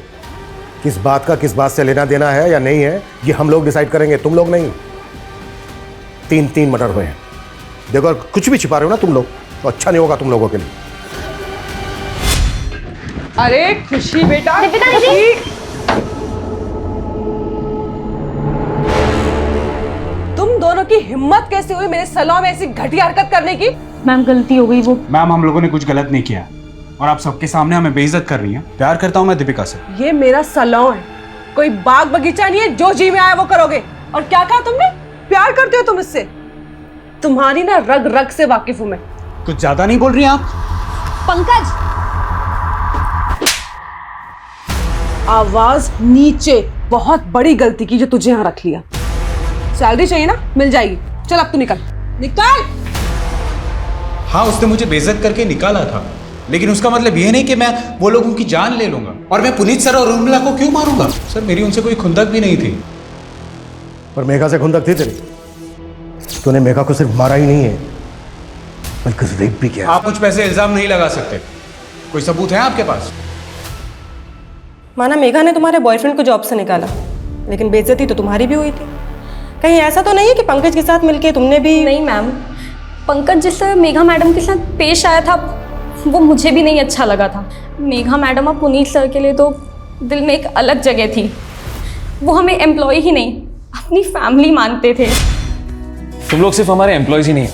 किस बात का किस बात से लेना देना है या नहीं है ये हम लोग डिसाइड करेंगे, तुम लोग नहीं। 3 मर्डर हुए हैं। देखो अगर कुछ भी छिपा रहे हो ना तुम लोग तो अच्छा नहीं होगा तुम लोगों के लिए। अरे खुशी बेटा, दीपिका दीदी। खुशी। तुम दोनों की हिम्मत कैसे हुई मेरे सलून में ऐसी घटिया हरकत करने की? मैम गलती हो गई वो। मैम हम लोगों ने कुछ गलत नहीं किया और आप सबके सामने हमें बेइज्जत कर रही हैं। प्यार करता हूं मैं दीपिका से। ये मेरा सलून है, कोई बाग बगीचा नहीं है जो जी में आया वो करोगे। और क्या कहा तुमने? प्यार करते हो तुम इससे? तुम्हारी ना रग रग से वाकिफ हूं मैं। कुछ ज्यादा नहीं बोल रही हैं आप? पंकज, आवाज नीचे। बहुत बड़ी गलती की जो तुझे यहाँ रख लिया। सैलरी चाहिए ना, मिल जाएगी। चल अब तू निकल निकल। हाँ, उसने मुझे बेइज्जत करके निकाला था, लेकिन उसका मतलब ये नहीं कि मैं वो लोगों की जान ले लूंगा। और मैं पुनीत सर और उर्मिला को क्यों मारूंगा? सर मेरी उनसे कोई खुंदक भी नहीं थी। पर मेघा से खुंदक थी तेरी। तूने मेघा को सिर्फ मारा ही नहीं है बल्कि रेप भी किया। आप मुझ पे ऐसे इल्जाम नहीं लगा सकते। कोई सबूत है आपके पास? माना मेघा ने तुम्हारे बॉयफ्रेंड को जॉब से निकाला, लेकिन बेइज्जती तो तुम्हारी भी हुई थी। कहीं ऐसा तो नहीं है कि पंकज के साथ मिलके तुमने भी? नहीं मैम, पंकज जिस तरह मेघा मैडम के साथ पेश आया था वो मुझे भी नहीं अच्छा लगा था। मेघा मैडम और पुनीत सर के लिए तो दिल में एक अलग जगह थी। वो हमें एम्प्लॉय ही नहीं अपनी फैमिली मानते थे। तुम लोग सिर्फ हमारे एम्प्लॉयज ही नहीं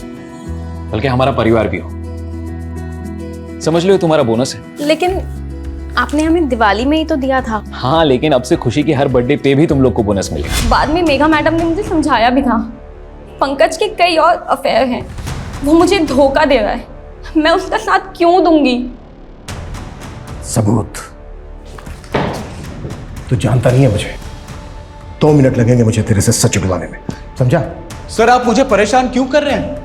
बल्कि हमारा परिवार भी हो। समझ लो ये तुम्हारा बोनस है। लेकिन आपने हमें दिवाली में ही तो दिया था। हाँ, लेकिन अब से खुशी की हर बर्थडे पे भी तुम लोग को बोनस मिलेगा। बाद में मेघा मैडम ने मुझे समझाया भी था, पंकज के कई और अफेयर हैं, वो मुझे धोखा दे रहा है, मैं उसका साथ क्यों दूंगी? सबूत? तू जानता नहीं है मुझे। 2 मिनट लगेंगे मुझे तेरे से सच उगलवाने में, समझा? सर आप मुझे परेशान क्यों कर रहे हैं?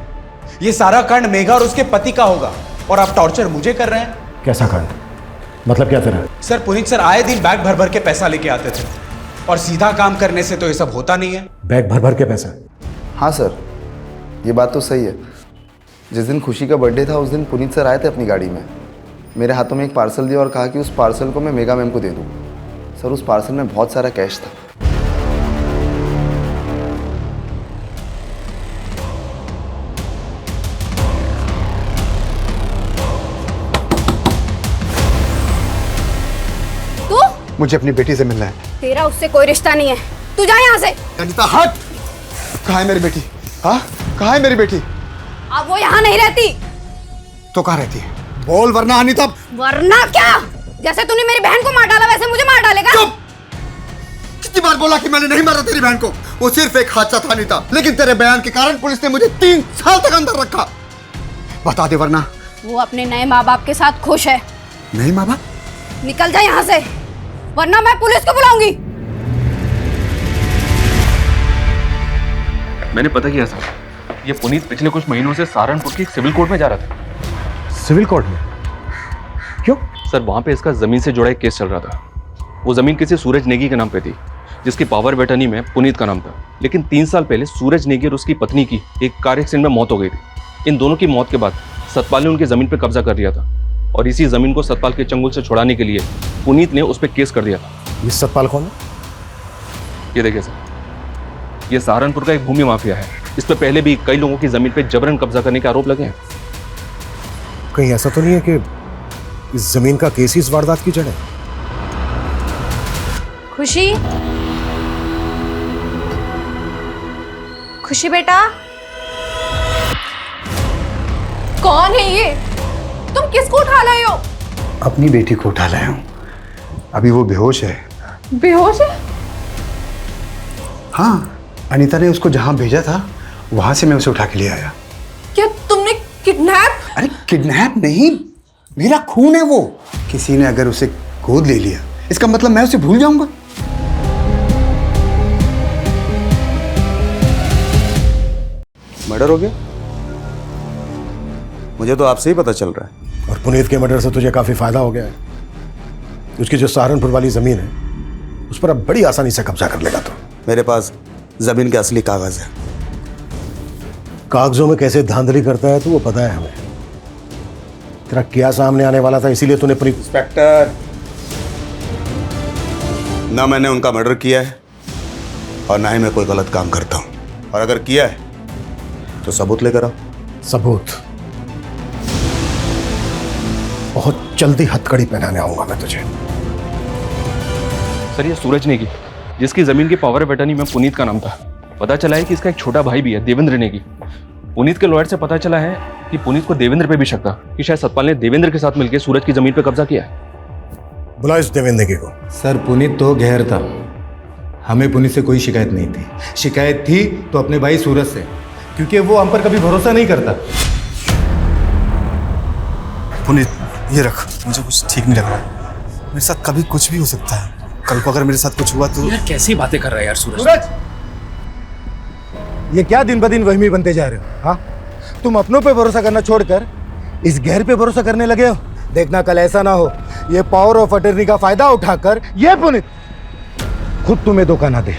ये सारा कांड मेघा और उसके पति का होगा और आप टॉर्चर मुझे कर रहे हैं। कैसा कांड? मतलब क्या तेरा? सर पुनीत सर आए दिन बैग भर भर के पैसा लेके आते थे और सीधा काम करने से तो ये सब होता नहीं है। बैग भर भर के पैसा? हाँ सर, ये बात तो सही है। जिस दिन खुशी का बर्थडे था उस दिन पुनीत सर आए थे अपनी गाड़ी में, मेरे हाथों में एक पार्सल दिया और कहा कि उस पार्सल को मैं मेगा मैम को दे दूँ। सर उस पार्सल में बहुत सारा कैश था। मुझे अपनी बेटी से मिलना है। तेरा उससे कोई रिश्ता नहीं है, तू जा यहाँ से। अनिता हट। कहाँ है मेरी बेटी? हाँ, कहाँ है मेरी बेटी? अब वो यहाँ नहीं रहती। तो कहाँ रहती है? बोल वरना अनिता। वरना क्या? जैसे तूने मेरी बहन को मार डाला वैसे मुझे मार डालेगा। चुप! कितनी बार बोला कि मैंने नहीं मारा तेरी बहन को? वो सिर्फ एक हादसा था अनिता, लेकिन तेरे बयान के कारण पुलिस ने मुझे 3 साल तक अंदर रखा। बता दे वरना। वो अपने नए माँ बाप के साथ खुश है। नहीं माँ बाप? निकल जा यहाँ से, वरना मैं पुलिस को बुलाऊंगी। मैंने पता किया सर, ये पुनीत पिछले कुछ महीनों से सहारनपुर की सिविल कोर्ट में जा रहा था। सिविल कोर्ट में? क्यों? सर वहां पे इसका जमीन से जुड़ा एक केस चल रहा था। वो जमीन किसी सूरज नेगी के नाम पे थी, जिसकी पावर ऑफ अटर्नी में पुनीत का नाम था। लेकिन 3 साल पहले सूरज नेगी और उसकी पत्नी की एक कार एक्सीडेंट में मौत हो गई थी। इन दोनों की मौत के बाद सतपाल ने उनकी जमीन पर कब्जा कर लिया था और इसी जमीन को सतपाल के चंगुल से छुड़ाने के लिए पुनीत ने उस पर केस कर दिया था। ये सतपाल कौन है? ये देखिए सर, ये सहारनपुर का एक भूमि माफिया है। इस पर पहले भी कई लोगों की जमीन पर जबरन कब्जा करने के आरोप लगे हैं। कहीं ऐसा तो नहीं है कि इस जमीन का केस ही इस वारदात की जड़ है? खुशी, खुशी बेटा, कौन है ये? तुम किसको उठा लाए हो? अपनी बेटी को उठा लाया हूँ। अभी वो बेहोश है। बेहोश है? हाँ, अनीता ने उसको जहाँ भेजा था वहां से मैं उसे उठा के ले आया। क्या तुमने किडनैप? अरे किडनैप नहीं, मेरा खून है वो। किसी ने अगर उसे गोद ले लिया इसका मतलब मैं उसे भूल जाऊंगा? मर्डर हो गया? मुझे तो आपसे ही पता चल रहा है। और पुनीत के मर्डर से तुझे काफी फायदा हो गया है। उसकी जो सहारनपुर वाली जमीन है उस पर अब बड़ी आसानी से कब्जा कर लेगा। तो मेरे पास जमीन के असली कागज है। कागजों में कैसे धांधली करता है तो वो पता है हमें। तेरा क्या सामने आने वाला था, इसीलिए तूने पुनीत। इंस्पेक्टर, ना मैंने उनका मर्डर किया है और ना ही मैं कोई गलत काम करता हूं, और अगर किया है तो सबूत लेकर आओ। सबूत बहुत जल्दी हथकड़ी पहनाने आऊंगा मैं तुझे। सर ये सूरज नेगी, जिसकी जमीन की पावर ऑफ अटर्नी में पुनीत का नाम था, पता चला है कि इसका एक छोटा भाई भी है, देवेंद्र नेगी। पुनीत के लॉयर से पता चला है कि पुनीत को देवेंद्र पे भी शक था कि शायद सतपाल ने देवेंद्र के साथ मिलकर सूरज की जमीन पर कब्जा किया है। बुला इस देवेंद्र नेगी को। सर पुनीत तो गैर था, हमें पुनीत से कोई शिकायत नहीं थी। शिकायत थी तो अपने भाई सूरज से, क्योंकि वो हम पर कभी भरोसा नहीं करता। पुनीत ये रख, मुझे कुछ ठीक नहीं लग रहा। मेरे साथ कभी कुछ भी हो सकता है, कल को अगर मेरे साथ कुछ हुआ तो। यार कैसी बातें कर रहा है यार सूरज। सूरज, ये क्या दिन ब दिन वहमी बनते जा रहे हो? हाँ, तुम अपनों पे भरोसा करना छोड़कर इस गैर पे भरोसा करने लगे हो। देखना कल ऐसा ना हो ये पावर ऑफ अटर्नी का फायदा उठाकर ये पुनीत खुद तुम्हें धोखा ना दे।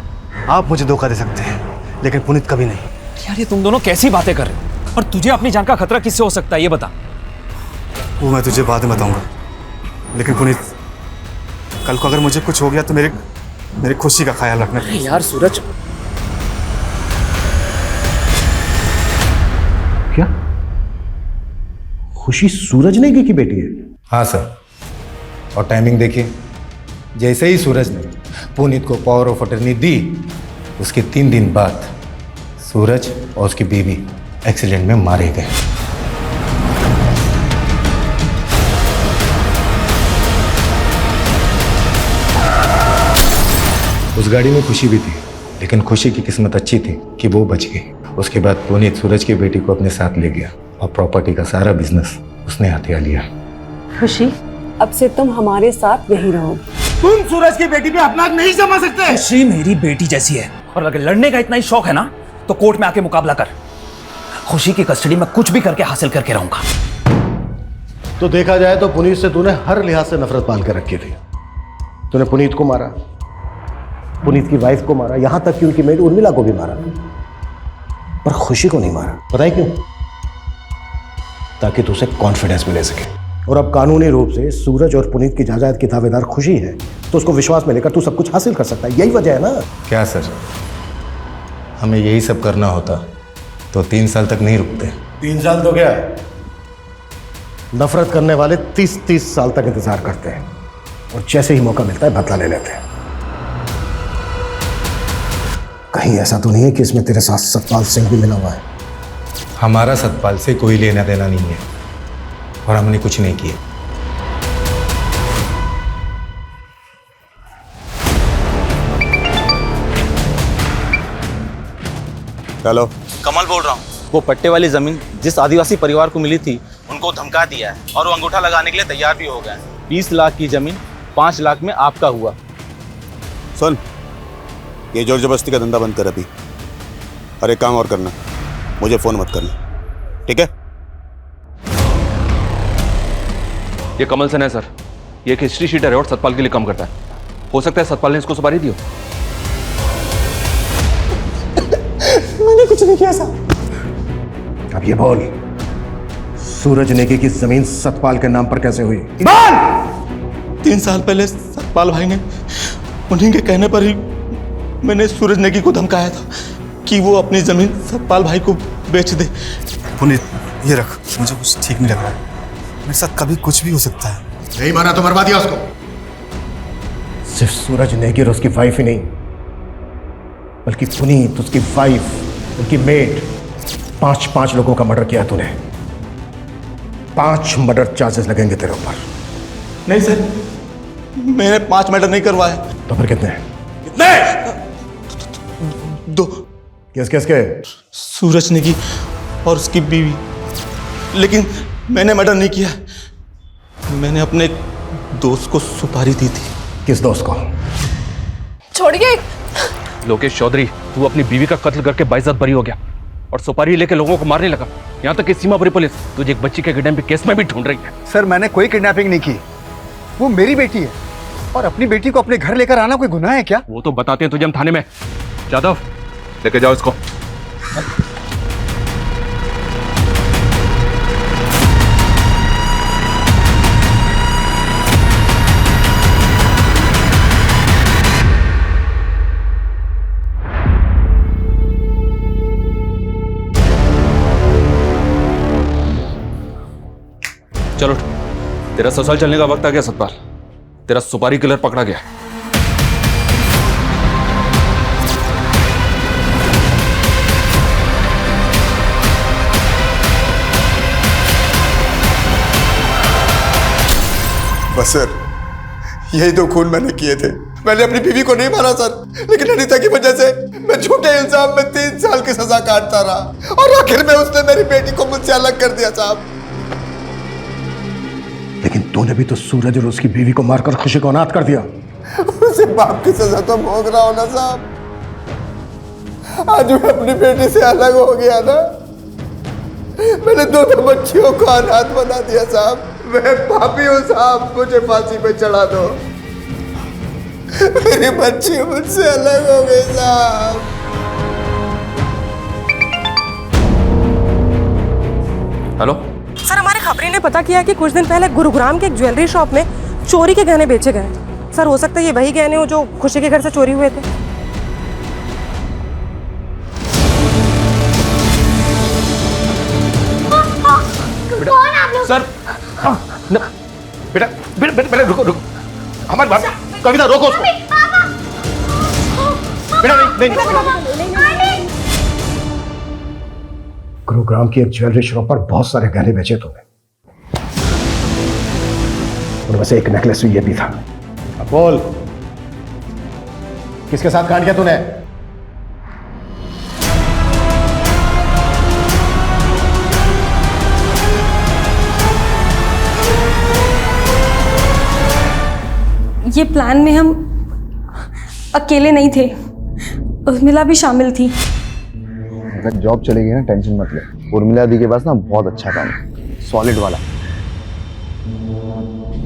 आप मुझे धोखा दे सकते हैं, लेकिन पुनीत कभी नहीं। यार ये तुम दोनों कैसी बातें कर रहे हो, और तुझे अपनी जान का खतरा किससे हो सकता है ये बता। वो मैं तुझे बाद में बताऊंगा, लेकिन पुनीत कल को अगर मुझे कुछ हो गया तो मेरी खुशी का ख्याल रखना। यार सूरज, क्या खुशी सूरज नेगी की बेटी है? हाँ सर, और टाइमिंग देखिए, जैसे ही सूरज ने पुनीत को पावर ऑफ अटर्नी दी, उसके 3 दिन बाद सूरज और उसकी बीवी एक्सीडेंट में मारे गए। उस गाड़ी में खुशी भी थी, लेकिन खुशी की किस्मत अच्छी थी कि वो बच गई। उसके बाद पुनीत सूरज की बेटी को अपने साथ ले गया और प्रॉपर्टी का सारा बिजनेस उसने हथिया लिया। खुशी, अब से तुम हमारे साथ यहीं रहो। तुम सूरज की बेटी पे अपना हक नहीं जमा सकते। खुशी मेरी बेटी जैसी है, और अगर लड़ने का इतना ही शौक है ना तो कोर्ट में आके मुकाबला कर। खुशी की कस्टडी में कुछ भी करके हासिल करके रहूंगा। तो देखा जाए तो पुनीत से तूने हर लिहाज से नफरत पाल कर रखी थी। तूने पुनीत को मारा, पुनीत की वाइफ को मारा, यहां तक कि उनकी मेड उर्मिला को भी मारा, पर खुशी को नहीं मारा। पता है क्यों? ताकि तुझे कॉन्फिडेंस मिले सके। और अब कानूनी रूप से सूरज और पुनीत की जायदाद की दावेदार खुशी है, तो उसको विश्वास में लेकर तू सब कुछ हासिल कर सकता है। यही वजह है ना। क्या सर, हमें यही सब करना होता तो 3 साल तक नहीं रुकते। 3 साल तो क्या, नफरत करने वाले 30-30 साल तक इंतजार करते हैं, और जैसे ही मौका मिलता है बदला ले लेते हैं। कहीं ऐसा तो नहीं है कि इसमें तेरे साथ सतपाल सिंह भी मिला हुआ है? हमारा सतपाल से कोई लेना देना नहीं है, और हमने कुछ नहीं किया। हेलो, कमल बोल रहा हूँ। वो पट्टे वाली जमीन जिस आदिवासी परिवार को मिली थी, उनको धमका दिया है और वो अंगूठा लगाने के लिए तैयार भी हो गए हैं। 20 लाख की जमीन 5 लाख में आपका हुआ। सुन, ये जोर जबरदस्ती का धंधा बंद कर अभी, और एक काम और करना, मुझे फोन मत करना, ठीक है? ये कमल सेन है सर, ये एक हिस्ट्री शीटर है और सतपाल के लिए काम करता है। हो सकता है सतपाल ने इसको सुपारी दी हो। मैंने कुछ नहीं किया सर। अब ये बोल, सूरज नेगी की जमीन सतपाल के नाम पर कैसे हुई? 3 साल पहले सतपाल भाई ने, उन्हीं के कहने पर ही मैंने सूरज नेगी को धमकाया था कि वो अपनी जमीन सतपाल भाई को बेच दे। पुनीत ये रख, मुझे कुछ ठीक नहीं लग रहा। मेरे साथ कभी कुछ भी हो सकता है। नहीं माना तो मरवा दिया उसको। सिर्फ सूरज नेगी और उसकी वाइफ ही नहीं, बल्कि पुनीत, उसकी वाइफ, उनकी मेड, 5 लोगों का मर्डर किया तूने। 5 मर्डर चार्जेस लगेंगे तेरे ऊपर। नहीं सर, मैंने 5 मर्डर नहीं करवाए। तो फिर कितने? कितने? 2। किसके? सूरज नेगी और उसकी बीवी। लेकिन मैंने मर्डर नहीं किया, मैंने अपने दोस्त को सुपारी दी थी। किस दोस्त को? छोड़िए। लोकेश चौधरी, तू अपनी बीवी का कत्ल करके बाइज्जत बरी हो गया और सुपारी लेके लोगों को मारने लगा। यहाँ तक कि सीमापुरी पुलिस तुझे एक बच्ची के किडनैपिंग केस में भी ढूंढ रही है। सर, मैंने कोई किडनैपिंग नहीं की, वो मेरी बेटी है, और अपनी बेटी को अपने घर लेकर आना कोई गुनाह है क्या? वो तो बताते हैं तुझे हम थाने में। जादव, लेके जाओ इसको। तेरा ससुराल चलने का वक्त आ गया सतपाल। तेरा सुपारी किलर पकड़ा गया। बस सर, यही दो खून मैंने किए थे। मैंने अपनी बीवी को नहीं मारा सर, लेकिन अनीता की वजह से मैं झूठे इल्जाम में 3 साल की सजा काटता रहा और आखिर में उसने मेरी बेटी को मुझसे अलग कर दिया साहब। लेकिन तूने भी तो सूरज और उसकी बीवी को मारकर खुशी को अनाथ कर दिया। उसे बाप की सजा तो भोग रहा हो ना साहब। आज मैं अपनी बेटी से अलग हो गया ना, मैंने दोनों बच्चियों को अनाथ बना दिया साहब। मैं पापी हूँ साहब, मुझे फांसी पे चढ़ा दो। मेरी बच्ची मुझसे अलग हो गई साहब। हेलो सर, हमारे खबरी ने पता किया कि कुछ दिन पहले गुरुग्राम के एक ज्वेलरी शॉप में चोरी के गहने बेचे गए। सर, हो सकता है ये वही गहने हो जो खुशी के घर से चोरी हुए थे। कौन आप लोग? सर, बेटा बेटा बेटा रुको रुको, हमारी बात, कविता रोको उसको। बेटा नहीं। गुरुग्राम की एक ज्वेलरी शॉप पर बहुत सारे गहने बेचे तुमने, उनमें से एक नेकलेस ये भी था। अब बोल, किसके साथ कांड किया तूने? ये प्लान में हम अकेले नहीं थे, उर्मिला भी शामिल थी। अगर जॉब चलेगी ना, टेंशन मत ले। उर्मिला दी के पास ना बहुत अच्छा काम है, सॉलिड वाला।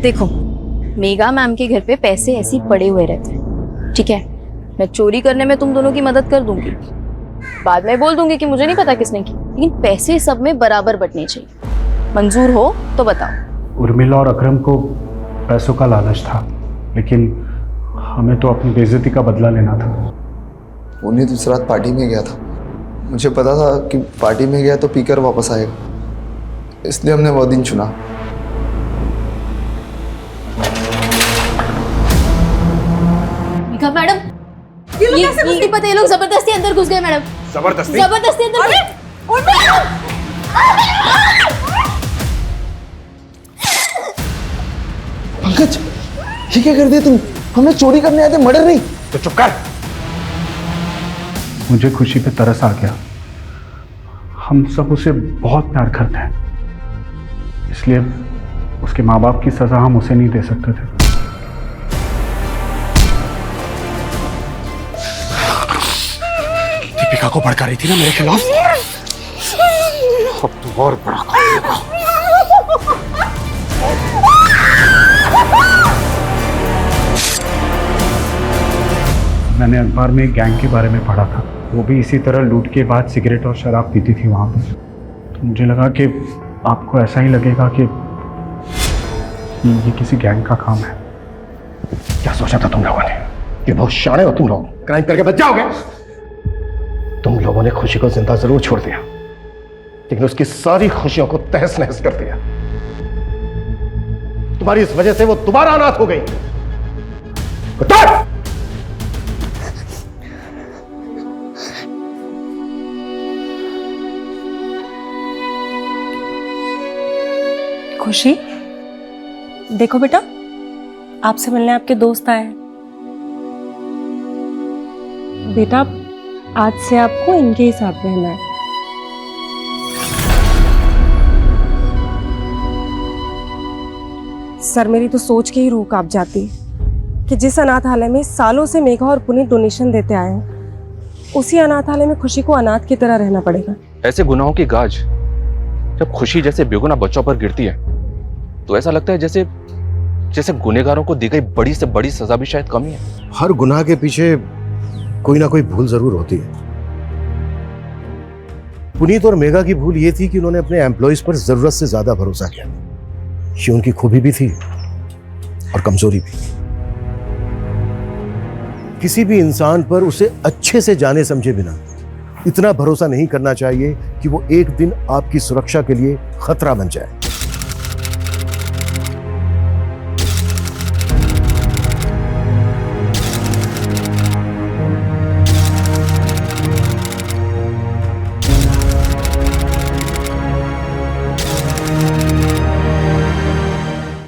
देखो, मेगा मैम के घर पे पैसे ऐसे ही पड़े हुए रहते हैं, ठीक है? मैं चोरी करने में तुम दोनों की मदद कर दूंगी, बाद में बोल दूंगी कि मुझे नहीं पता किसने की, लेकिन पैसे सब में बराबर बंटने चाहिए। मंजूर हो तो बताओ। उर्मिला और अकरम को पैसों का लालच था, लेकिन हमें तो अपनी बेइज्जती का बदला लेना था। उन्हें तो इस रात पार्टी में गया था, मुझे पता था कि पार्टी में गया तो पीकर वापस आएगा, इसलिए हमने वो दिन चुना। मैडम, ये पता है, ये लोग जबरदस्ती अंदर घुस गए मैडम। जबरदस्ती अंदर पंकज, ये क्या कर दिया तुम? हमें चोरी करने आए थे, मर्डर नहीं। तो चुप कर। मुझे खुशी पे तरस आ गया। हम सब उसे बहुत प्यार करते हैं, इसलिए उसके माँ बाप की सजा हम उसे नहीं दे सकते थे। दीपिका को भड़का रही थी ना मेरे खिलाफ, अब तू और बड़ा करेगा। मैंने अखबार में एक गैंग के बारे में पढ़ा था, वो भी इसी तरह लूट के बाद सिगरेट और शराब पीती थी वहाँ पर। तो मुझे लगा कि आपको ऐसा ही लगेगा कि ये किसी गैंग का काम है। क्या सोचा था तुम लोगों ने कि बहुत शाणे हो तुम लोग, क्राइम करके बच जाओगे? तुम लोगों ने खुशी को जिंदा जरूर छोड़ दिया, लेकिन उसकी सारी खुशियों को तहस नहस कर दिया। तुम्हारी इस वजह से वो दोबारा अनाथ हो गई। खुशी, देखो बेटा, आपसे मिलने आपके दोस्त आए हैं। बेटा, आज से आपको इनके ही साथ रहना है। सर, मेरी तो सोच के ही रूह कांप जाती कि जिस अनाथालय में सालों से मेघा और पुनीत डोनेशन देते आए हैं, उसी अनाथालय में खुशी को अनाथ की तरह रहना पड़ेगा। ऐसे गुनाहों की गाज जब खुशी जैसे बेगुनाह बच्चों पर गिरती है तो ऐसा लगता है जैसे जैसे गुनहगारों को दी गई बड़ी से बड़ी सजा भी शायद कम ही है। हर गुनाह के पीछे कोई ना कोई भूल जरूर होती है। पुनीत और मेघा की भूल ये थी कि उन्होंने अपने एम्प्लॉइज पर जरूरत से ज्यादा भरोसा किया। ये उनकी खूबी भी थी और कमजोरी भी। किसी भी इंसान पर उसे अच्छे से जाने समझे बिना इतना भरोसा नहीं करना चाहिए कि वो एक दिन आपकी सुरक्षा के लिए खतरा बन जाए।